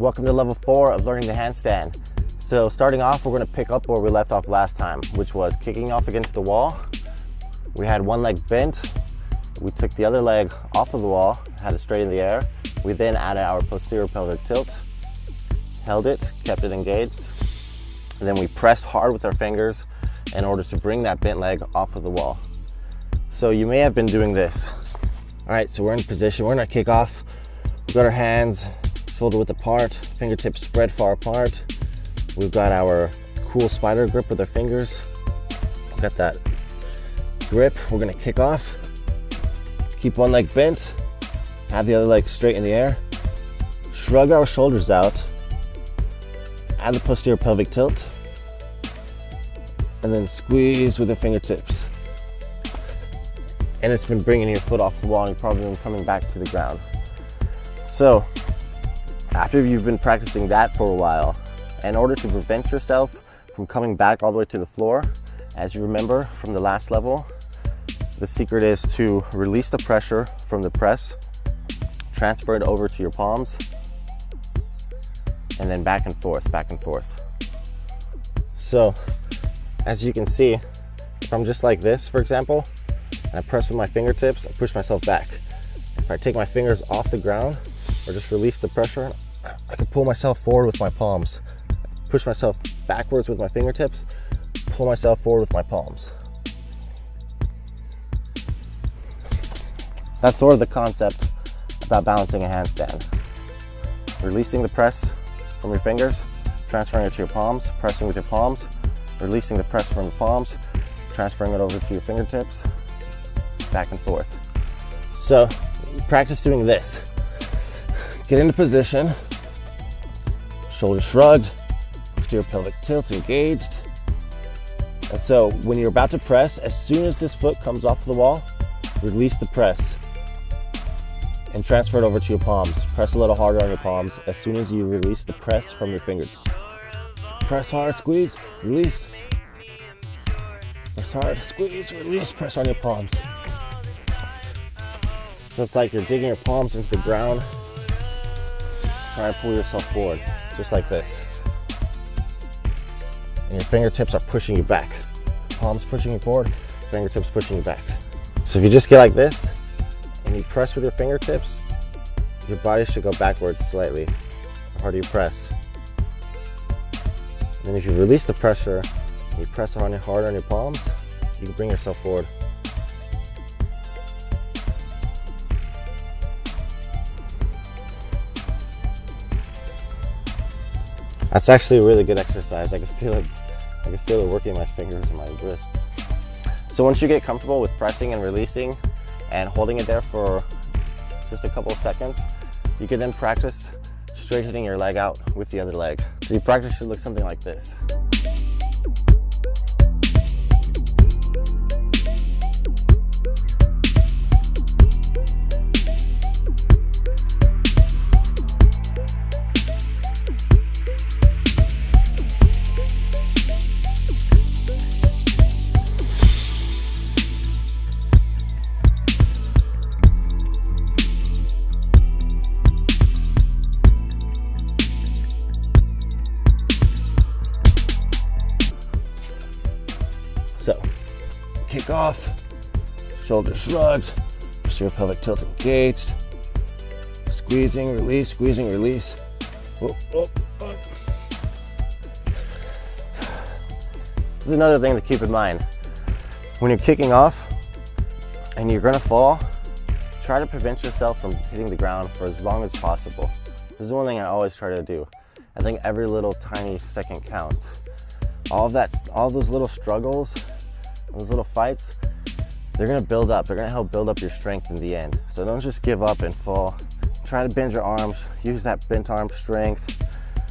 Welcome to level 4 of learning the handstand. So starting off, we're going to pick up where we left off last time, which was kicking off against the wall. We had one leg bent. We took the other leg off of the wall, had it straight in the air. We then added our posterior pelvic tilt, held it, kept it engaged, and then we pressed hard with our fingers in order to bring that bent leg off of the wall. So you may have been doing this. All right, so we're in position, we're gonna kick off. We've got our hands shoulder width apart, fingertips spread far apart. We've got our cool spider grip with our fingers. We've got that grip. We're gonna kick off. Keep one leg bent, have the other leg straight in the air. Shrug our shoulders out, add the posterior pelvic tilt, and then squeeze with your fingertips. And it's been bringing your foot off the wall, and you've probably been coming back to the ground. So, after you've been practicing that for a while, in order to prevent yourself from coming back all the way to the floor, as you remember from the last level, the secret is to release the pressure from the press, transfer it over to your palms, and then back and forth, back and forth. So, as you can see, if I'm just like this, for example, and I press with my fingertips, I push myself back. If I take my fingers off the ground, or just release the pressure, I can pull myself forward with my palms. Push myself backwards with my fingertips, pull myself forward with my palms. That's sort of the concept about balancing a handstand. Releasing the press from your fingers, transferring it to your palms, pressing with your palms, releasing the press from the palms, transferring it over to your fingertips, back and forth. So practice doing this. Get into position, shoulders shrugged, posterior pelvic tilts engaged. And so when you're about to press, as soon as this foot comes off the wall, release the press and transfer it over to your palms. Press a little harder on your palms as soon as you release the press from your fingers. Press hard, squeeze, release. Press hard, squeeze, release, press on your palms. So it's like you're digging your palms into the ground, trying to pull yourself forward, just like this. And your fingertips are pushing you back. Palms pushing you forward, fingertips pushing you back. So if you just get like this, and you press with your fingertips, your body should go backwards slightly, the harder you press. And then if you release the pressure, and you press hard on your palms, you can bring yourself forward. That's actually a really good exercise. I can feel it working my fingers and my wrists. So once you get comfortable with pressing and releasing and holding it there for just a couple of seconds, you can then practice straightening your leg out with the other leg. So your practice should look something like this. So, kick off, shoulders shrugged, posterior pelvic tilt engaged, squeezing, release, oh, oh, oh. This is another thing to keep in mind. When you're kicking off and you're gonna fall, try to prevent yourself from hitting the ground for as long as possible. This is one thing I always try to do. I think every little tiny second counts. All those little struggles, those little fights, they're gonna build up. They're gonna help build up your strength in the end. So don't just give up and fall. Try to bend your arms, use that bent arm strength,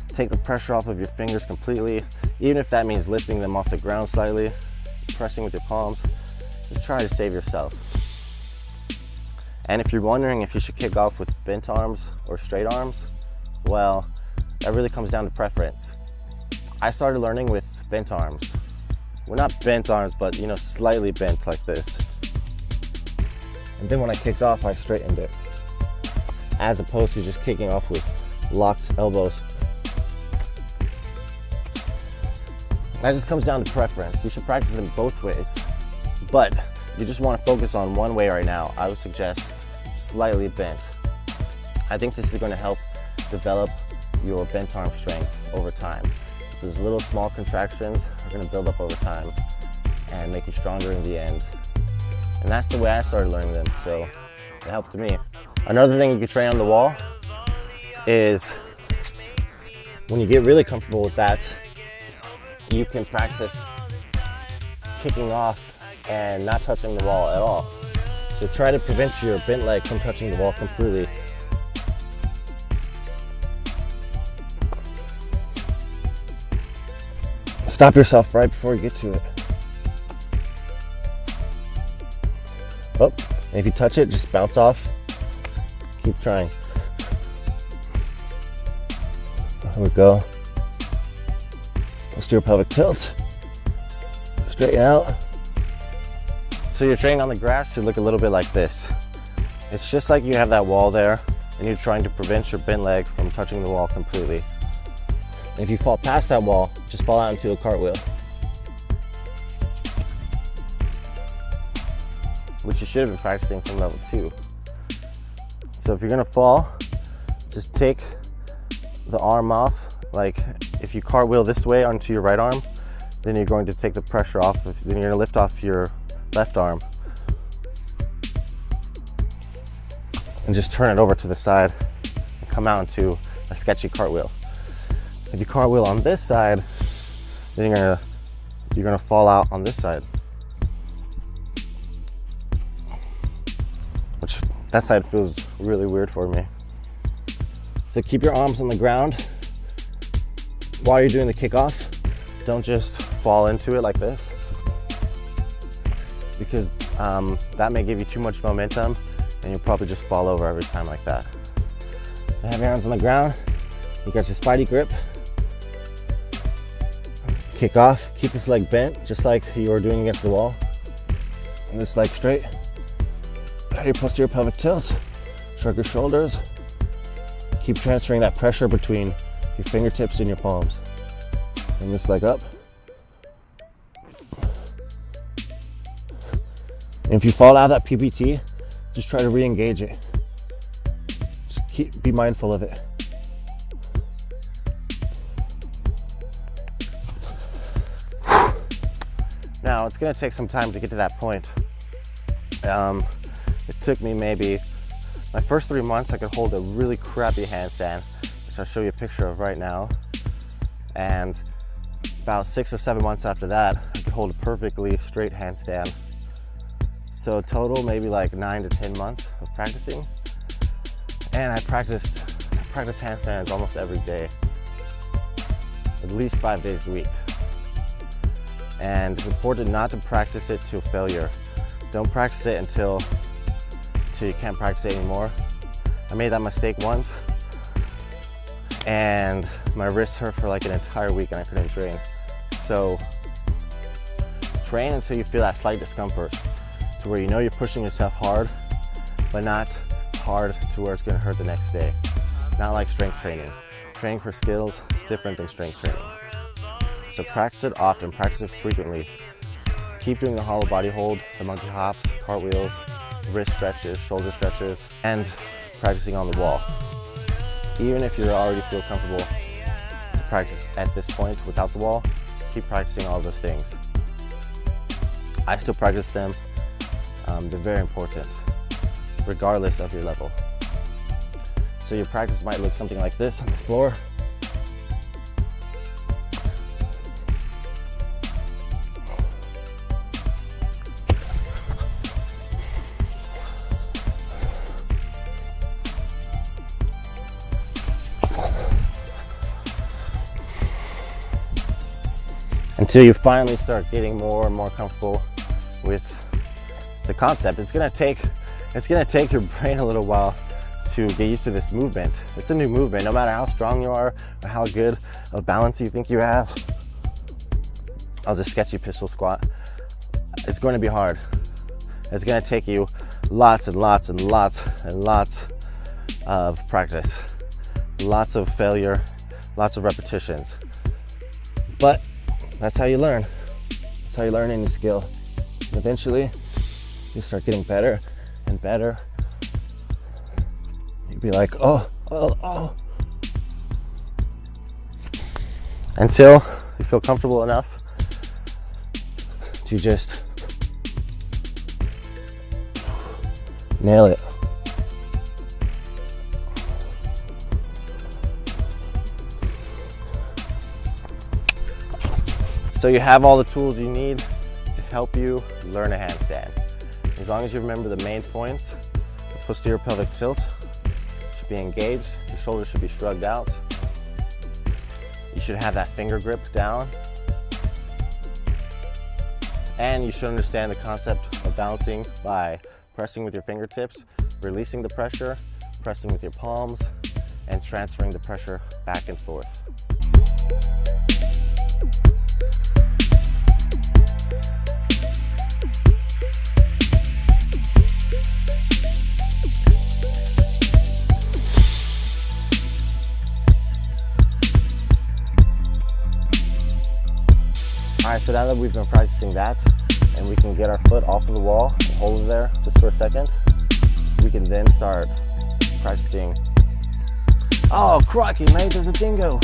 take the pressure off of your fingers completely, even if that means lifting them off the ground slightly, pressing with your palms. Just try to save yourself. And if you're wondering if you should kick off with bent arms or straight arms, well, that really comes down to preference. I started learning with bent arms. Well, not bent arms, but slightly bent like this. And then when I kicked off, I straightened it, as opposed to just kicking off with locked elbows. That just comes down to preference. You should practice in both ways, but you just want to focus on one way right now. I would suggest slightly bent. I think this is going to help develop your bent arm strength over time. Those little small contractions are going to build up over time and make you stronger in the end. And that's the way I started learning them, so it helped me. Another thing you can train on the wall is when you get really comfortable with that, you can practice kicking off and not touching the wall at all. So try to prevent your bent leg from touching the wall completely. Stop yourself right before you get to it. Oh, and if you touch it, just bounce off. Keep trying. There we go. Posterior pelvic tilt. Straighten out. So your training on the grass should look a little bit like this. It's just like you have that wall there and you're trying to prevent your bent leg from touching the wall completely. And if you fall past that wall, just fall out into a cartwheel, which you should have been practicing from level 2. So if you're gonna fall, just take the arm off. Like if you cartwheel this way onto your right arm, then you're going to take the pressure off. Then you're gonna lift off your left arm and just turn it over to the side and come out into a sketchy cartwheel. If you cartwheel on this side, then you're gonna fall out on this side. Which that side feels really weird for me. So keep your arms on the ground while you're doing the kickoff. Don't just fall into it like this, because that may give you too much momentum and you'll probably just fall over every time like that. So have your arms on the ground. You got your spidey grip. Kick off, keep this leg bent, just like you were doing against the wall. And this leg straight. Your posterior pelvic tilt. Shrug your shoulders. Keep transferring that pressure between your fingertips and your palms. Bring this leg up. And if you fall out of that PPT, just try to re-engage it. Just be mindful of it. Now, it's gonna take some time to get to that point. It took me maybe, my first 3 months I could hold a really crappy handstand, which I'll show you a picture of right now. And about 6 or 7 months after that, I could hold a perfectly straight handstand. So total, maybe like 9 to 10 months of practicing. And I practiced handstands almost every day, at least 5 days a week. And it's important not to practice it to failure. Don't practice it until you can't practice it anymore. I made that mistake once and my wrists hurt for like an entire week and I couldn't train. So train until you feel that slight discomfort, to where you know you're pushing yourself hard, but not hard to where it's gonna hurt the next day. Not like strength training. Training for skills is different than strength training. So practice it often, practice it frequently. Keep doing the hollow body hold, the monkey hops, cartwheels, wrist stretches, shoulder stretches, and practicing on the wall. Even if you already feel comfortable to practice at this point without the wall, keep practicing all those things. I still practice them. They're very important, regardless of your level. So your practice might look something like this on the floor. Until you finally start getting more and more comfortable with the concept. It's gonna take your brain a little while to get used to this movement. It's a new movement, no matter how strong you are or how good of balance you think you have. I was a sketchy pistol squat. It's going to be hard. It's gonna take you lots and lots and lots and lots of practice lots of failure, lots of repetitions. But that's how you learn. That's how you learn any skill. And eventually, you start getting better and better. You'd be like, oh. Until you feel comfortable enough to just nail it. So you have all the tools you need to help you learn a handstand. As long as you remember the main points, the posterior pelvic tilt should be engaged, your shoulders should be shrugged out. You should have that finger grip down. And you should understand the concept of balancing by pressing with your fingertips, releasing the pressure, pressing with your palms, and transferring the pressure back and forth. All right, so now that we've been practicing that and we can get our foot off of the wall and hold it there just for a second, we can then start practicing. Oh, crikey, mate, there's a dingo.